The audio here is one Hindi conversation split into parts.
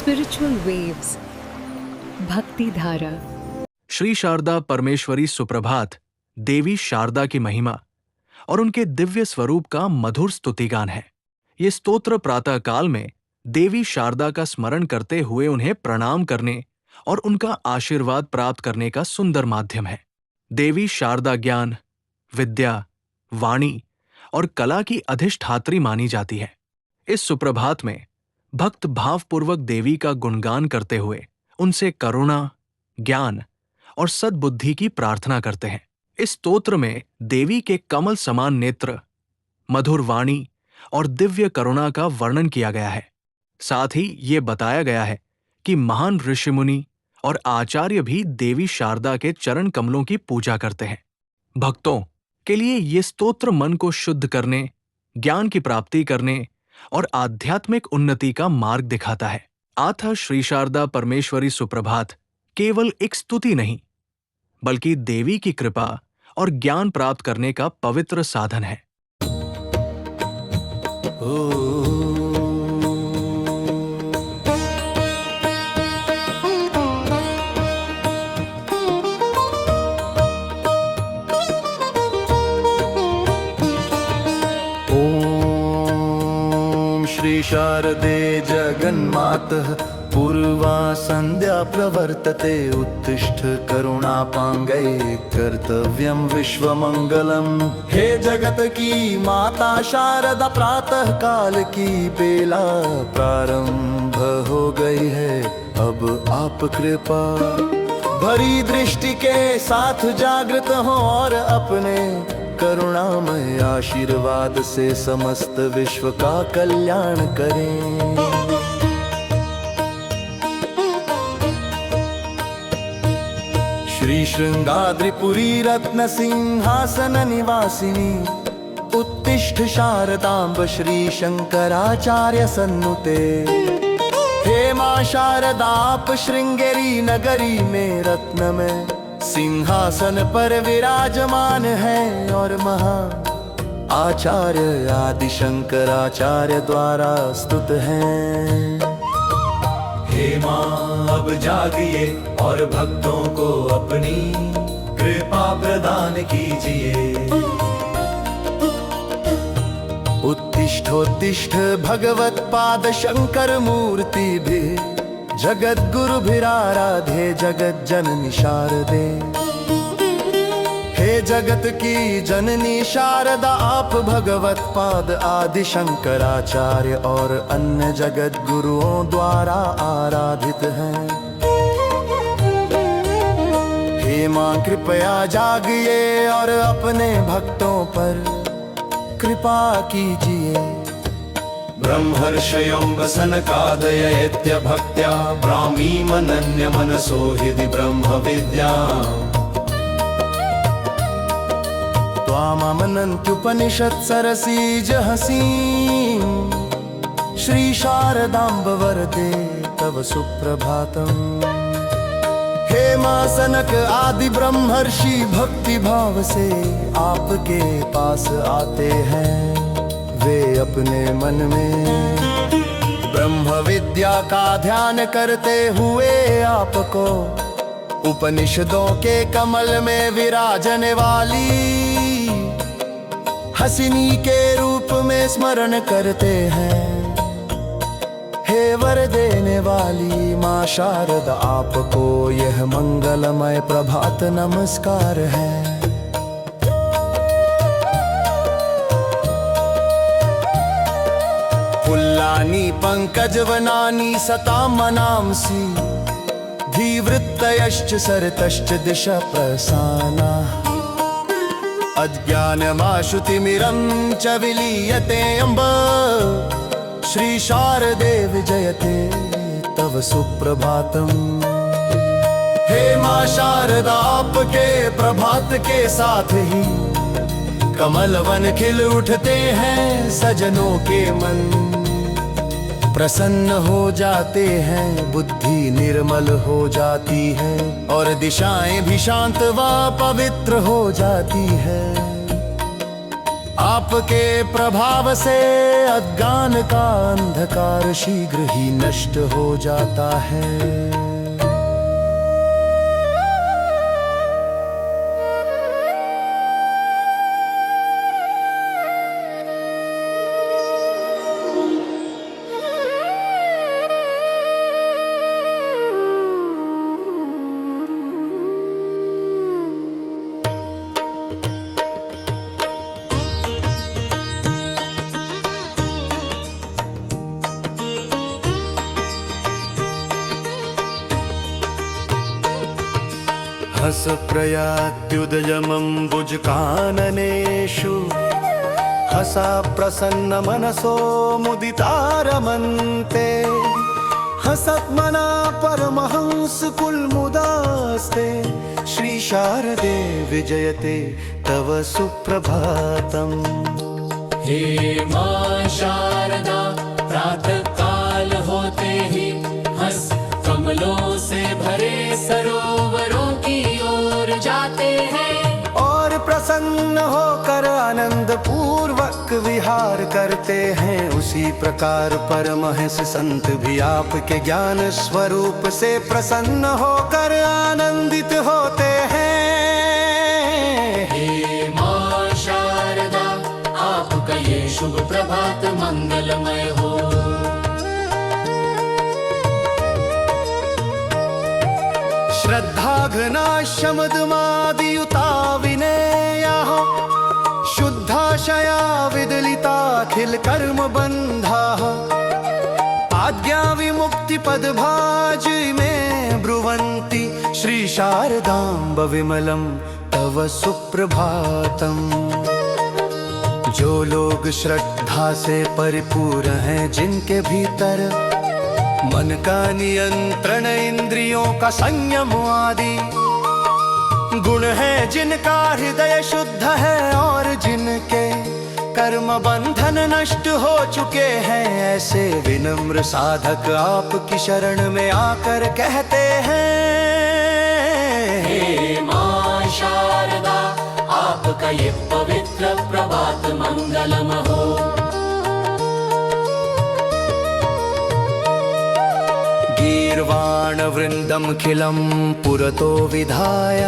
Spiritual waves. भक्ति धारा। श्री शारदा परमेश्वरी सुप्रभात देवी शारदा की महिमा और उनके दिव्य स्वरूप का मधुर स्तुतिगान है। ये स्तोत्र प्रातः काल में देवी शारदा का स्मरण करते हुए उन्हें प्रणाम करने और उनका आशीर्वाद प्राप्त करने का सुंदर माध्यम है। देवी शारदा ज्ञान, विद्या, वाणी और कला की अधिष्ठात्री मानी जाती है। इस सुप्रभात में भक्त भावपूर्वक देवी का गुणगान करते हुए उनसे करुणा, ज्ञान और सद्बुद्धि की प्रार्थना करते हैं। इस स्तोत्र में देवी के कमल समान नेत्र, मधुर वाणी और दिव्य करुणा का वर्णन किया गया है। साथ ही ये बताया गया है कि महान ऋषिमुनि और आचार्य भी देवी शारदा के चरण कमलों की पूजा करते हैं। भक्तों के लिए ये स्तोत्र मन को शुद्ध करने, ज्ञान की प्राप्ति करने और आध्यात्मिक उन्नति का मार्ग दिखाता है। आथा श्री शारदा परमेश्वरी सुप्रभात केवल एक स्तुति नहीं, बल्कि देवी की कृपा और ज्ञान प्राप्त करने का पवित्र साधन है। श्री शारदे जगन्मातः पूर्वा संध्या प्रवर्तते उत्तिष्ठ करुणापांगै कर्तव्यं विश्वमंगलम्। हे जगत की माता शारदा प्रातः काल की बेला प्रारंभ हो गई है, अब आप कृपा भरी दृष्टि के साथ जागृत हो और अपने करुणामय आशीर्वाद से समस्त विश्व का कल्याण करें। श्री श्रृंगाद्रिपुरी रत्न सिंहासन निवासिनी उत्तिष्ठ शारदांब श्री शंकराचार्य सन्नुते। हे मां शारदा आप श्रृंगेरी नगरी में रत्न में सिंहासन पर विराजमान है और महा आचार्य आदि शंकराचार्य द्वारा स्तुत हैं। हे मां अब जागिए और भक्तों को अपनी कृपा प्रदान कीजिए। उत्तिष्ठोत्तिष्ठ भगवत पाद शंकर मूर्ति भी जगत गुरु भिराराधे जगत जननी शारदे। हे जगत की जननी शारदा आप भगवत पाद आदि शंकराचार्य और अन्य जगत गुरुओं द्वारा आराधित हैं। हे मां कृपया जागिए और अपने भक्तों पर कृपा कीजिए। ब्रह्मर्षयं वसनकादयेत्य भक्त्या ब्राह्मी मनन्य मनसो हृदि ब्रह्म विद्या। त्वामनन्त्युपनिषत् सरसीजहसी श्री शारदांब वरदे तव सुप्रभातम्। हे मां सनक आदि ब्रह्मर्षि भक्ति भाव से आपके पास आते हैं। वे अपने मन में ब्रह्म विद्या का ध्यान करते हुए आपको उपनिषदों के कमल में विराजने वाली हसिनी के रूप में स्मरण करते हैं। हे वर देने वाली मां शारदा आपको यह मंगलमय प्रभात नमस्कार है। फुल्लानी पंकजवनानी सतामनांसि धीवृत्तयश्च सरतश्च दिशा प्रसाना। अज्ञानमाशुतिमिरं च विलीयते अम्ब श्री शारदे विजयते तव सुप्रभातम्। हे मां शारदा आपके प्रभात के साथ ही कमलवन खिल उठते हैं। सजनों के मन प्रसन्न हो जाते हैं, बुद्धि निर्मल हो जाती है और दिशाएं भी शांत व पवित्र हो जाती है। आपके प्रभाव से अज्ञान का अंधकार शीघ्र ही नष्ट हो जाता है। हस प्रयात्युदयमम्बुजकाननेषु हसा प्रसन्न मनसो मुदितारमन्ते हसत्मना परमहंस कुलमुदास्ते श्री शारदे विजयते तव सुप्रभातम्। हे मां शारदा प्रातः काल होते ही हंस कमलों से भरे सरोवरों की ओर जाते हैं और प्रसन्न होकर आनंद पूर्वक विहार करते हैं। उसी प्रकार परमहंस संत भी आपके ज्ञान स्वरूप से प्रसन्न होकर आनंदित होते हैं। हे मां शारदा आपका ये शुभ प्रभात मंगलमय हो। श्रद्धा घना शमदमादियुता विनेयाः शुद्धाशया विदलिताखिल कर्म बन्धाः आज्ञा विमुक्ति पदभाज में ब्रुवन्ति श्री शारदाम्ब विमलम तव सुप्रभातम्। जो लोग श्रद्धा से परिपूर्ण हैं, जिनके भीतर मन का नियंत्रण, इंद्रियों का संयम आदि गुण है, जिनका हृदय शुद्ध है और जिनके कर्म बंधन नष्ट हो चुके हैं, ऐसे विनम्र साधक आपकी शरण में आकर कहते हैं। हे मां शारदा आपका ये पवित्र प्रभात मंगलम हो। गीर्वाण वृंदम खिलम पुरतो विधाय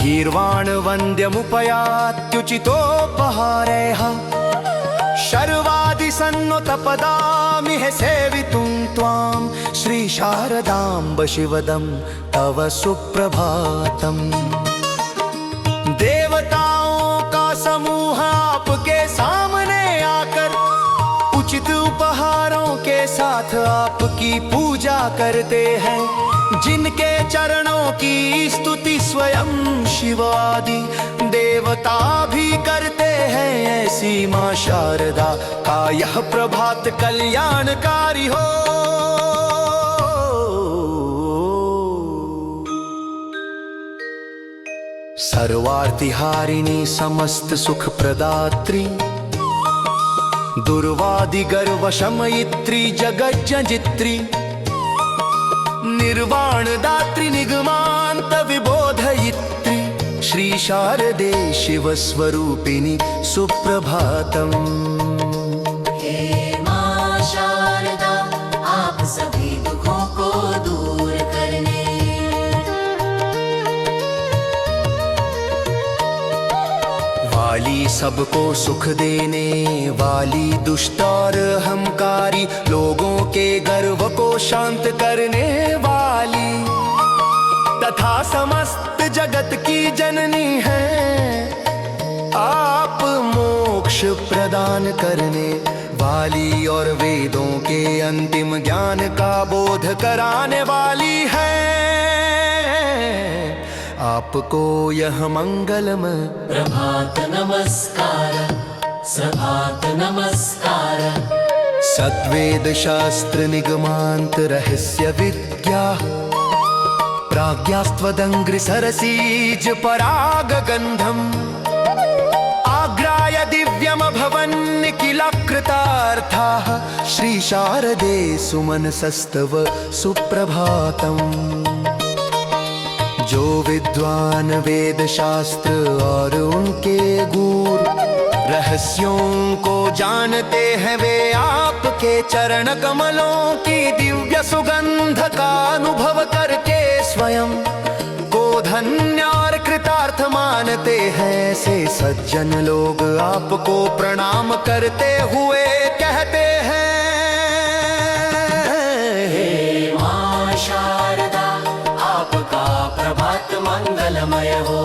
गीर्वाण वन्द्यमुपयात्युचितोपहारैः शर्वादि सन्नुतपदामिह सेवितुं त्वां श्री शारदाम्ब शिवदं तव सुप्रभातम्। देवताओं का समूह आपके सामने आकर उचित उपहारों के साथ आपकी पूजा करते हैं। जिनके चरणों की स्तुति स्वयं शिव आदि देवता भी करते हैं, ऐसी मां शारदा का यह प्रभात कल्याणकारी हो। सर्वार्तिहारिणी समस्त सुख प्रदात्री दुर्वादि गर्व शमयित्री जगज्जनयित्री निर्वाण दात्री निगमांत विबोधयित्री श्री शारदे शिव स्वरूपिणी सुप्रभातम्। हे मां शारदा आप सभी दुखों को दूर करने वाली, सबको सुख देने वाली, दुष्ट और अहंकारी लोगों के गर्व को शांत करने वाली तथा समस्त जगत की जननी है। आप मोक्ष प्रदान करने वाली और वेदों के अंतिम ज्ञान का बोध कराने वाली है। आपको यह मंगलम प्रभात नमस्कार, प्रभात नमस्कार। सद्वेद शास्त्र निगमांत रहस्य विद्या प्राज्ञास्त्वदंग्रि सरसीज पराग गंधम आग्राय दिव्यम भवन निखिलकृतार्थाः श्री शारदे सुमनसस्तव सुप्रभातम्। जो विद्वान वेद शास्त्र और उनके गुरु रहस्यों को जानते हैं वे आपके चरण कमलों की दिव्य सुगंध का अनुभव करके स्वयं को धन्य और कृतार्थ मानते हैं। ऐसे सज्जन लोग आपको प्रणाम करते हुए कहते हैं, हे मां शारदा, आपका प्रभात मंगलमय हो।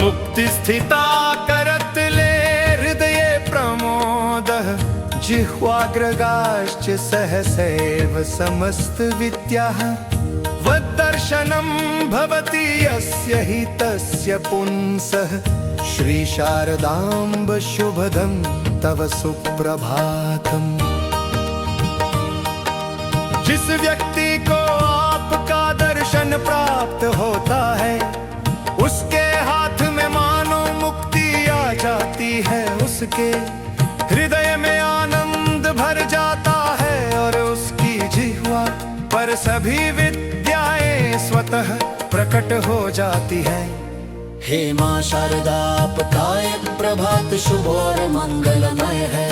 मुक्ति स्थिता करतले हृदय प्रमोदः जिह्वाग्रगाश्च सहसैव समस्त विद्याः वद्दर्शनं भवति यस्य हि तस्य पुंसः। श्री शारदाम्ब शुभदं तव सुप्रभातम्। जिस व्यक्ति को आपका दर्शन प्राप्त होता है उसके हाथ में मानो मुक्ति आ जाती है, उसके हृदय में आनंद भर जाता है और उसकी जिह्वा पर सभी विद्याएं स्वतः प्रकट हो जाती है। हे मां शारदा, आपका एक प्रभात शुभ और मंगलमय है।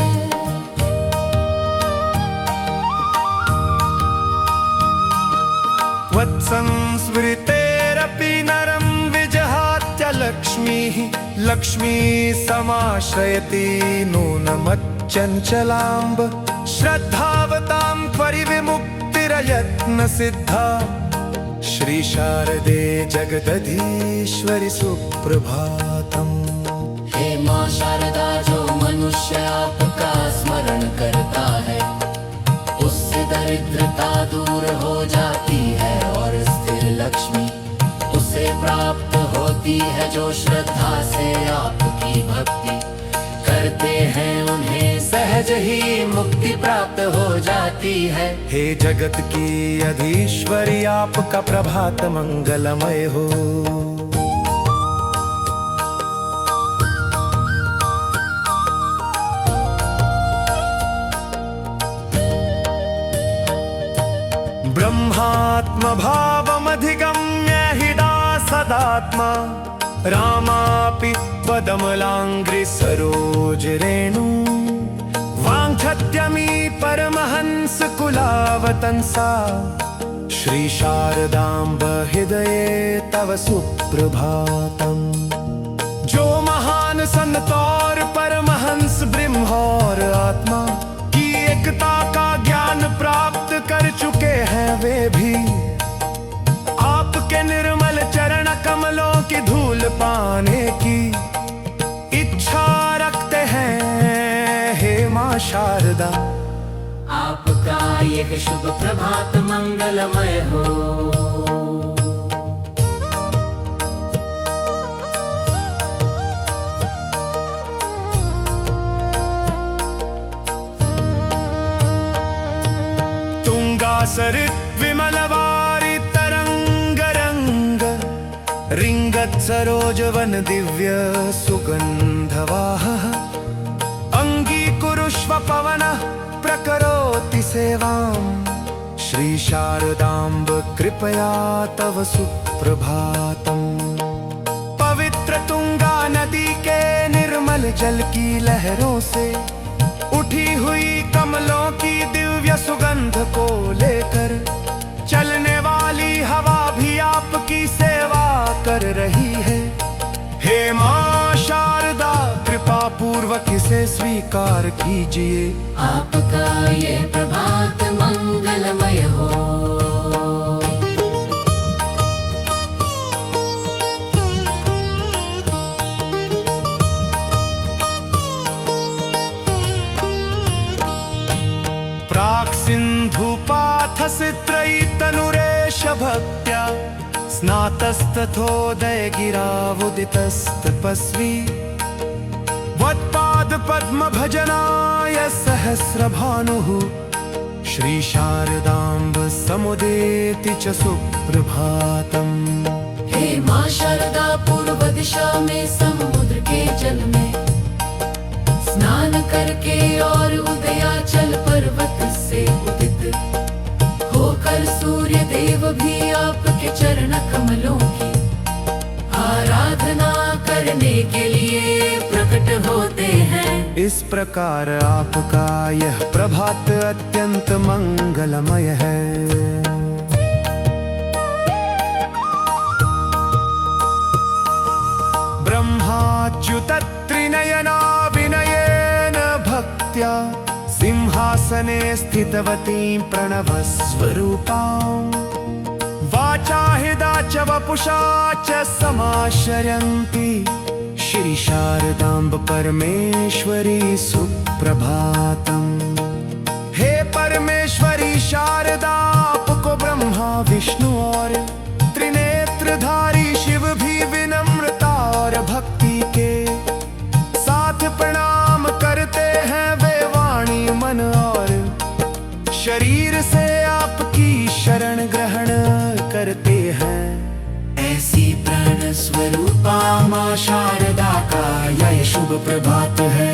वत्संस्मृतेरपि नरं विजहात्य लक्ष्मीः लक्ष्मी समाश्रयति नूनमच्चञ्चलाम्ब। श्रद्धावतां परिविमुक्तिरयत्न सिद्धा। श्री शारदे जगदधीश्वरि सुप्रभातम्। हे मां शारदा, जो मनुष्य आपका स्मरण करता है उससे दरिद्रता दूर हो जाती है और स्थिर लक्ष्मी उसे प्राप्त होती है। जो श्रद्धा से आपकी भक्ति करते हैं उन्हें सहज ही मुक्ति प्राप्त हो जाती है। हे जगत की अधीश्वरी, आपका प्रभात मंगलमय हो। ब्रह्मात्म भावमधिगम्य हिडा सदात्मा रामापि पदमलाङ्घ्रि सरोज रेणु। वाञ्छत्यमी परमहंस कुलावतंसा। श्री शारदाम्ब हृदये तव सुप्रभातम्। जो महान संत और परमहंस ब्रह्म और आत्मा की एकता का ज्ञान प्राप्त कर चुके हैं, वे भी आपके निर्मल चरण कमलों की धूल पाने की इच्छा रखते हैं। हे मां शारदा, आपका यह शुभ प्रभात मंगलमय हो। सरित विमलवारि तरंग रंग रिंगत सरोजवन दिव्य सुगंधवाह। अंगीकुरुष्व पवनः प्रकरोति सेवाम्। श्री शारदाम्ब कृपया तव सुप्रभातम्। पवित्र तुंगा नदी के निर्मल जल की लहरों से उठी हुई कमलों की दिव्य सुगंध को लेकर चलने वाली हवा भी आपकी सेवा कर रही है। हे मां शारदा, कृपा पूर्वक इसे स्वीकार कीजिए। आपका ये प्रभात मंगलमय हो। प्राक् सिन्धुपाथसित्रयी तनुरेश भक्त्या स्नातस्तथोदय गिरावुदितस्तपस्वी वत्पाद पद्म भजनाय सहस्रभानुः श्री शारदाम्ब समुदेति च सुप्रभातम्। हे माँ शारदा पूर्व दिशा में समुद्र के जल में स्नान करके और उदयाचल पर्वत से उदित होकर सूर्य देव भी आपके चरण कमलों की आराधना करने के लिए प्रकट होते हैं। इस प्रकार आपका यह प्रभात अत्यंत मंगलमय है। ब्रह्माच्युत त्रिनयना विनयेन भक्त्या सिंहासने स्थितवतीं प्रणवस्वरूपां वाचा हृदा च वपुषा च समाश्रयन्ति श्री शारदाम्ब परमेश्वरी सुप्रभातम्। हे परमेश्वरी शारदा, आपको ब्रह्मा विष्णु और त्रिनेत्रधारी शिव भी विनम्रता और भक्ति के साथ प्रणाम करते हैं। वे वाणी मन और शरीर से आपकी शरण ग्रहण करते हैं। ऐसी प्राण स्वरूपा माँ शारदा का यह शुभ प्रभात है।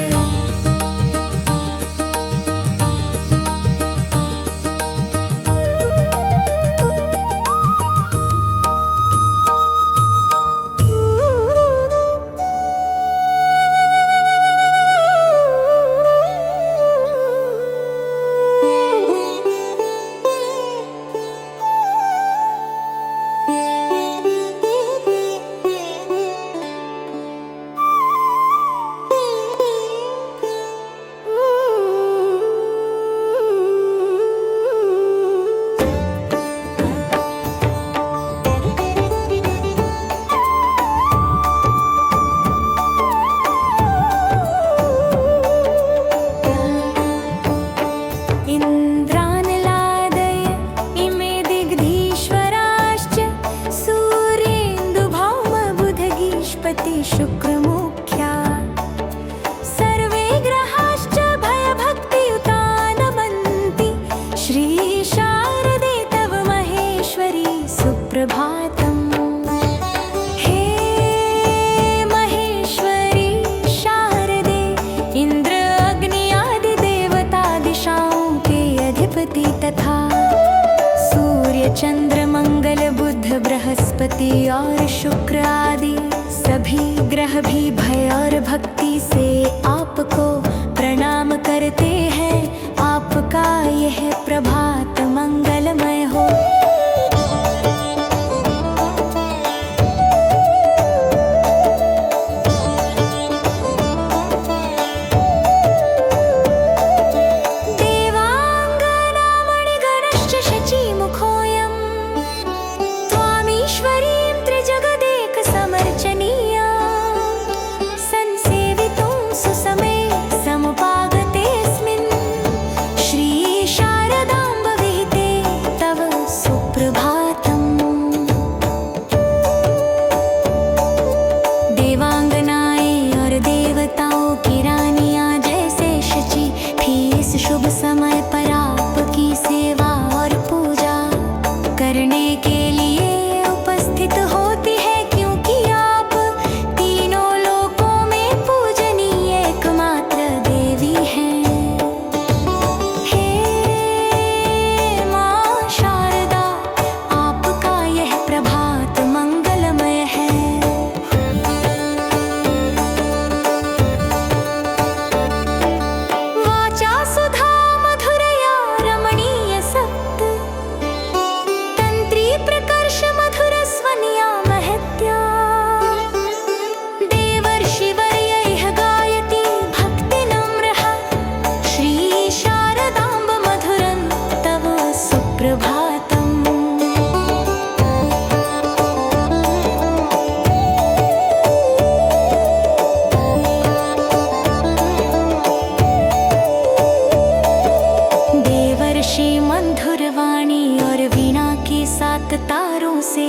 शुक्रमुख्या सर्वे ग्रहाश्च भयभक्तियुता नमन्ति श्री शारदे तव महेश्वरी सुप्रभातम्। हे महेश्वरी शारदे, इंद्र अग्नि आदि देवता दिशाओं के अधिपति तथा सूर्य चंद्र मंगल बुध बृहस्पति और शुक्र आदि सभी ग्रह भी भय और भक्ति से आपको प्रणाम करते हैं। आपका यह प्रभात मंगलमय हो। देवांगनामणिगणश्च शचीमुखोऽयं त्वामीश्वरीं त्रिजगदेक समर्चनीया संसेवितुं सुसमे समुपागतेऽस्मिन् श्री शारदाम्ब विहिते सात तारों से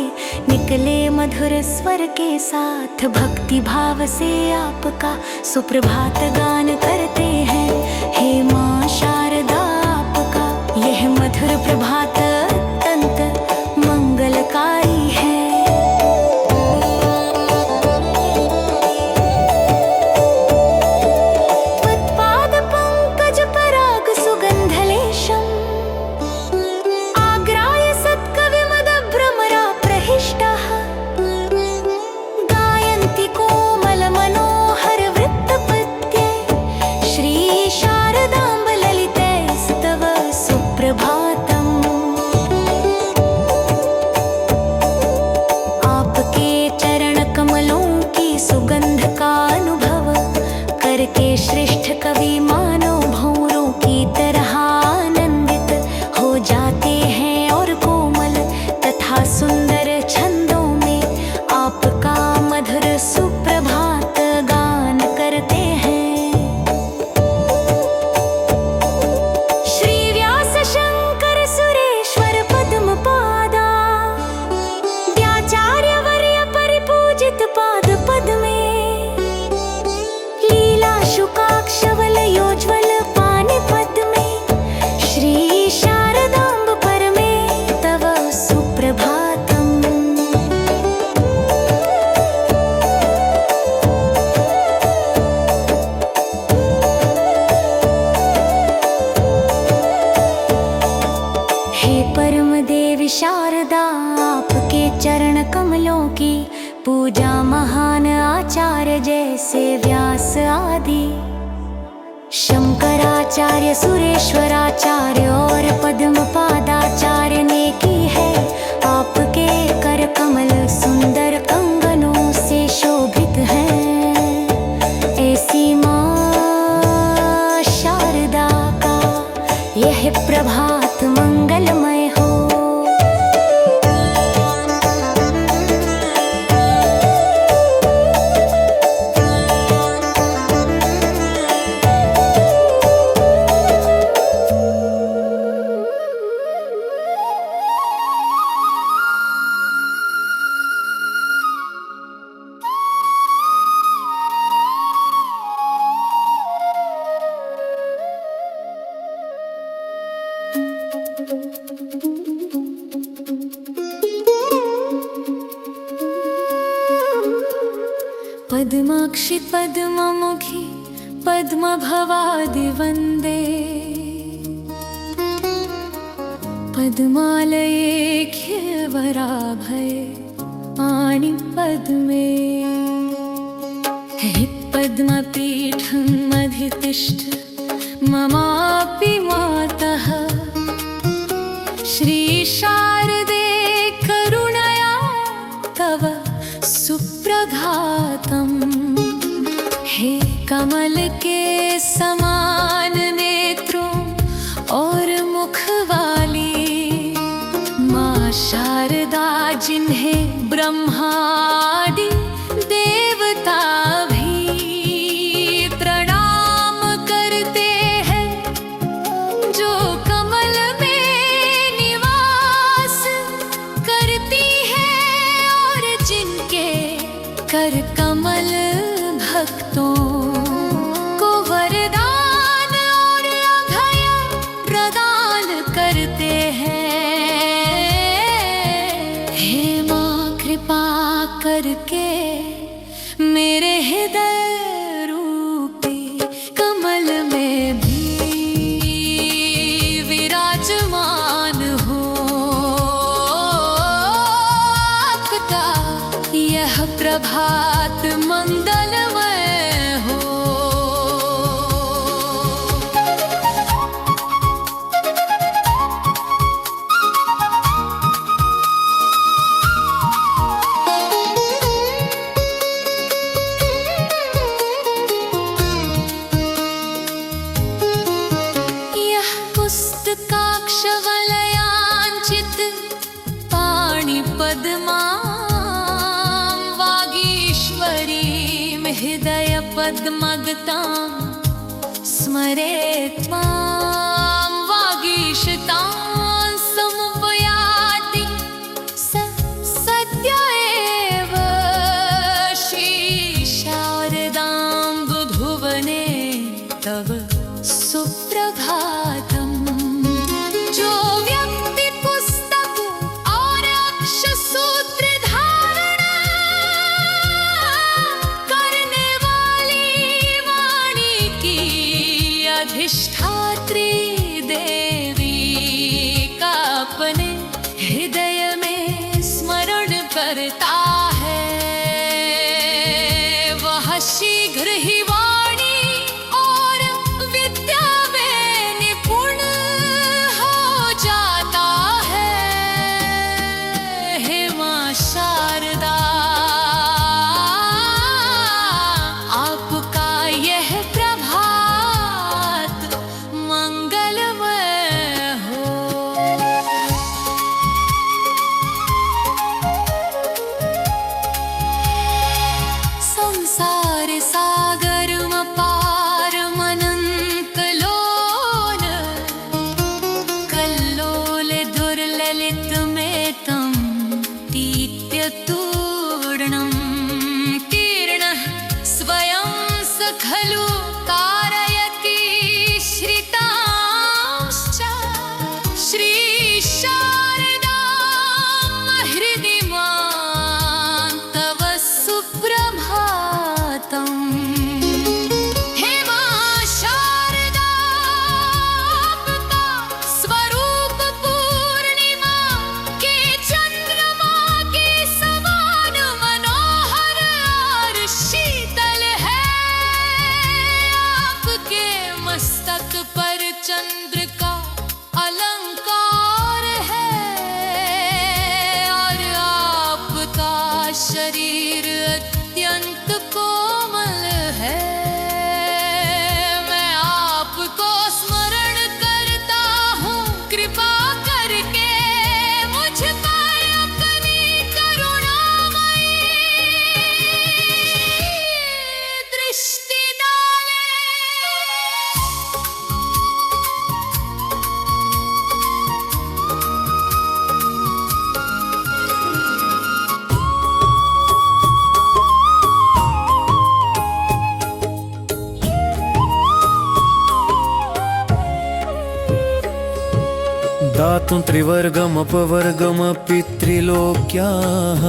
निकले मधुर स्वर के साथ, भक्ति भाव से आपका सुप्रभात गान करते हैं। हे माँ शारदा, आपका यह मधुर प्रभात अत्यंत मंगलकारी है। श्रेष्ठ कवि मानव भंवरों की तरह आनंदित हो जाते हैं और कोमल तथा सुंदर छंदों में आपका मधुर सुप्रभात गान करते हैं। श्री व्यास शंकर सुरेश्वर पद्मपादा, व्याचार्य वर्य परिपूजित पाद पद में, शुकाक्षवल योज्वल पानिपद में, श्री शारदाम्ब परमे तव सुप्रभातम्। हे परम देवी शारदा, आपके चरण कमलों की पूजा महान आचार्य जैसे व्यास आदि, शंकराचार्य, सुरेश्वराचार्य और पद्मपादाचार्य ने की है। आपके कर कमल सुंदर कंगनों से शोभित हैं। ऐसी माँ शारदा का यह प्रभात मंगलमय हो। पद्माक्षि पद्ममुखी पद्मभवादि वन्दे, पद्मालये ख्यवराभये पाणि पद्मे, हे पद्मपीठम् अधितिष्ठ ममापि मातः, श्री शारदे करुणया तव सुप्रभातम्। हे कमल के समान नेत्रों और मुख वाली माँ शारदा, जिन्हें ब्रह्मादि देवता भी प्रणाम करते हैं, जो कमल में निवास करती है और जिनके कर कमल भक्तों को वरदान और अभय प्रदान करते हैं। हे माँ कृपा करके मेरे हृदय रूपी कमल में भी विराजमान हो। आपका यह प्रभात मंगलमय हो। यह पुस्तकाक्षवलयांचित पाणि पद्मा हृदय पद्मगतां स्मरे त्वां वागीशतां समुपयाति श्री शारदां हृदि मां तव सुप्रभातम्। हे मां शारदा, आपका स्वरूप पूर्णिमा के चंद्रमा के समान मनोहर और शीतल है। आपके मस्तक पर चंद्र का अलंकार है और आपका शरीर अत्यंत कोमल है। मैं आपको स्मरण करता हूँ, कृपा करके मुझ पर अपनी करुणामयी दृष्टि डालें। दातुं त्रिवर्गमपवर्गमपि त्रिलोक्याः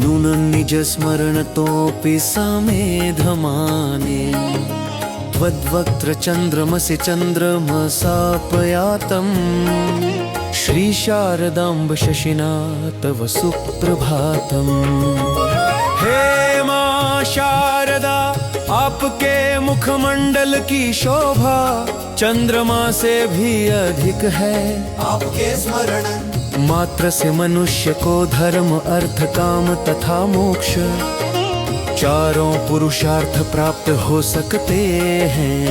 नूनं निजस्मरणतोऽपि समेधमाने। त्वद्वक्त्रचन्द्रमसि चन्द्रमसापयातम् श्रीशारदाम्ब शशिना तव सुप्रभातम्। हे मां शारदा, आपके मुखमंडल की शोभा चंद्रमा से भी अधिक है। आपके स्मरण मात्र से मनुष्य को धर्म अर्थ काम तथा मोक्ष चारों पुरुषार्थ प्राप्त हो सकते हैं।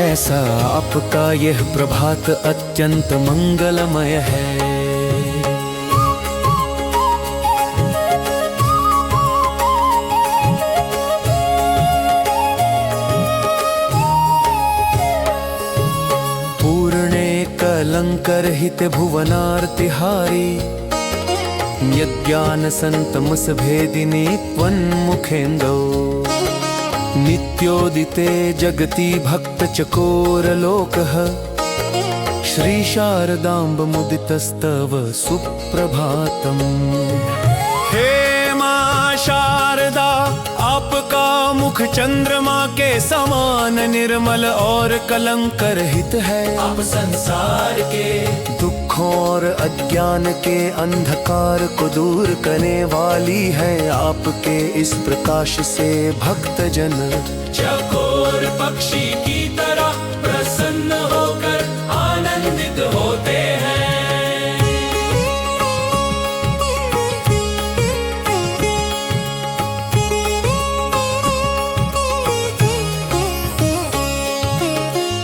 ऐसा आपका यह प्रभात अत्यंत मंगलमय है। कलंकरहित भुवनार्तिहारी यज्ञानसन्तमसभेदिनी त्वन्मुखेन्दौ नित्योदिते जगति भक्तचकोरलोकः श्रीशारदाम्ब मुदितस्तव सुप्रभातम्। हे मां शारदा, आपका मुख चंद्रमा के समान निर्मल और कलंक रहित है। आप संसार के दुखों और अज्ञान के अंधकार को दूर करने वाली है। आपके इस प्रकाश से भक्तजन चकोर पक्षी की तरह प्रसन्न होकर आनंदित होते हैं।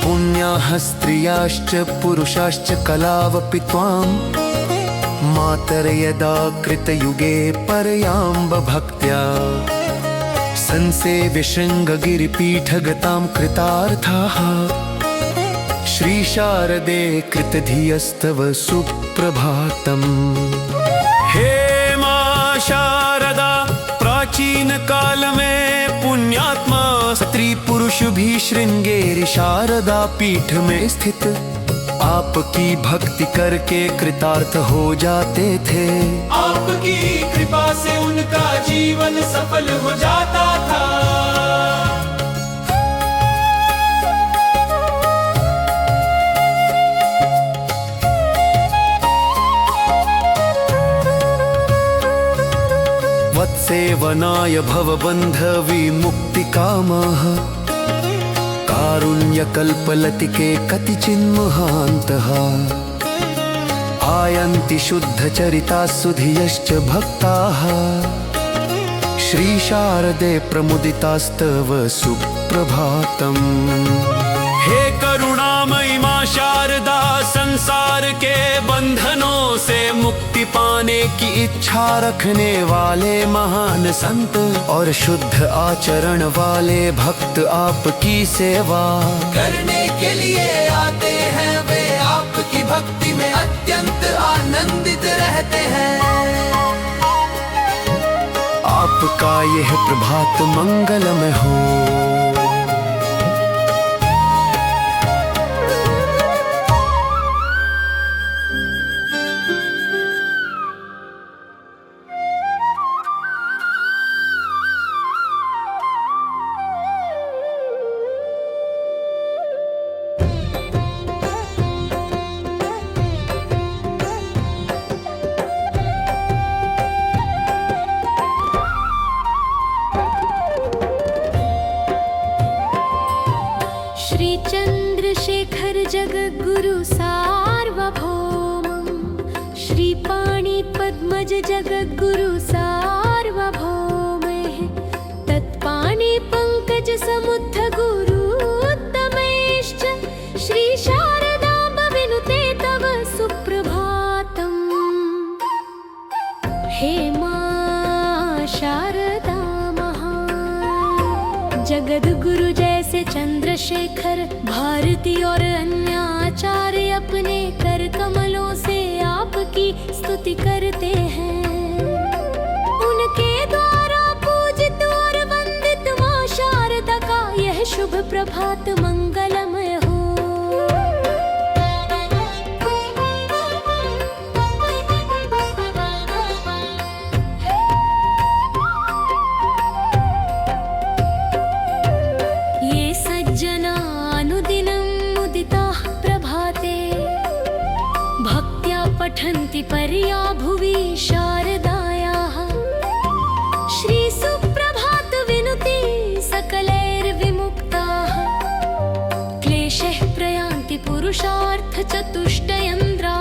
पुण्याः स्त्रियाश्च पुरुषाश्च कलावपि त्वां मातर्यदा कृतयुगे परयाम्ब भक्त्या संसेव्य शृङ्गगिरिपीठगतां कृतार्थाः श्रीशारदे कृतधियस्तव सुप्रभातम्। हे मां शारदा, प्राचीन काल में पुण्यात्मा स्त्री पुरुष भी श्रृंगेरी शारदा पीठ में स्थित आपकी भक्ति करके कृतार्थ हो जाते थे। आपकी कृपा से उनका जीवन सफल हो जाता था। वत्सेवनाय भवबन्ध विमुक्तिकामः कारुण्यकल्पलतिके कतिचिन्महान्तः आयन्ति शुद्धचरिता सुधियश्च भक्ताः श्रीशारदे प्रमुदितास्तव सुप्रभातम्। हे करुणामयी मां शारदा, संसार के बंधनों से मुक्ति पाने की इच्छा रखने वाले महान संत और शुद्ध आचरण वाले भक्त आपकी सेवा करने के लिए आते हैं। वे आपकी भक्ति में अत्यंत आनंदित रहते हैं। आपका यह प्रभात मंगलमय हो। गुरु सार्वभौमं श्रीपाणि पद्मज जगद्गुरु सार्वभौमः तत्पाणि पंकज समुद्ध गुरुत्तमैश्च श्री शारदाम्ब विनुते तव सुप्रभातम्। हे मां शारदा महान जगद्गुरु जैसे चंद्रशेखर भारती और अन्य आचार्य अपने कर कमलों से आपकी स्तुति करते हैं। उनके द्वारा पूजित और वंदित मां शारदा का यह शुभ प्रभात मंगलमय हो। ये सज्जना अनुदिनं मुदिताः प्रभाते भक्त्या पठन्ति पर्या भुवि शारदायाः श्रीसुप्रभात विनुति सकलैर्विमुक्ताः क्लेशैः प्रयान्ति पुरुषार्थ चतुष्टयन्द्रा।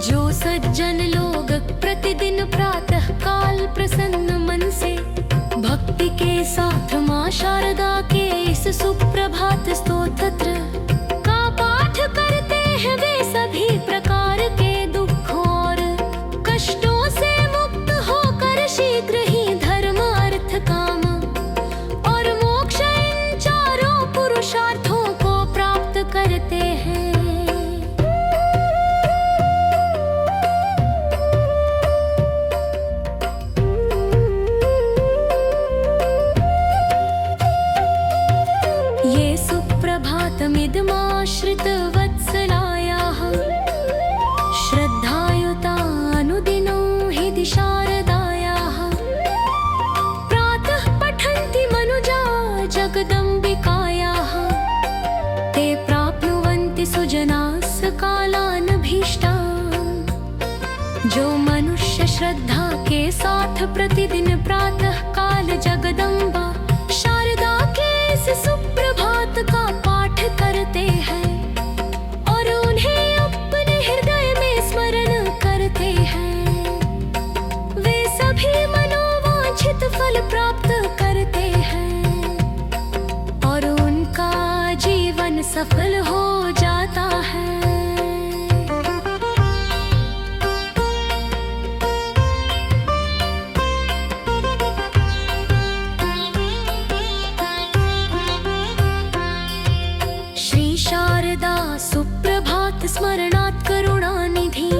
जो सज्जन लोग प्रतिदिन प्रातः काल प्रसन्न मन से भक्ति के साथ मां शारदा के इस सुप्रभात स्तोत्र का पाठ करते हैं वे सभी प्रकार के दुखों और कष्टों से मुक्त होकर शीघ्र ही धर्म अर्थ काम और मोक्ष इन चारों पुरुषार्थों को प्राप्त करते हैं। ये सुप्रभातमिदमाश्रित वत्सलायाः श्रद्धायुतानुदिनो हि शारदायाः प्रातः पठन्ति मनुजा जगदम्बिकायाः ते प्राप्नुवन्ति सुजनास कालानभीष्टान्। जो मनुष्य श्रद्धा के साथ प्रतिदिन प्रातः काल जगदम्बा शारदा के इस सुप्रभात का पाठ करते हैं और उन्हें अपने हृदय में स्मरण करते हैं वे सभी मनोवांछित फल प्राप्त करते हैं और उनका जीवन सफल हो जाता है। श्री शारदा सुप्रभात स्मरणात् करुणानिधि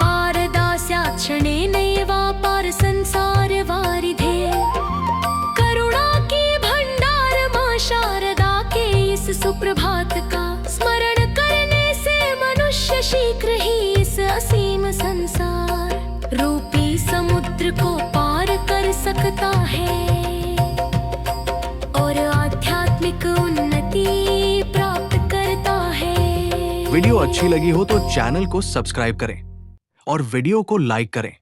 पारदास्यात् क्षणेनैवापार संसार वारिधे। करुणा की भंडार मां शारदा के इस सुप्रभात का स्मरण करने से मनुष्य शीघ्र ही इस असीम संसार रूपी समुद्र को पार कर सकता है और आध्यात्मिक उन्नति प्राप्त करता है। वीडियो अच्छी लगी हो तो चैनल को सब्सक्राइब करें और वीडियो को लाइक करें।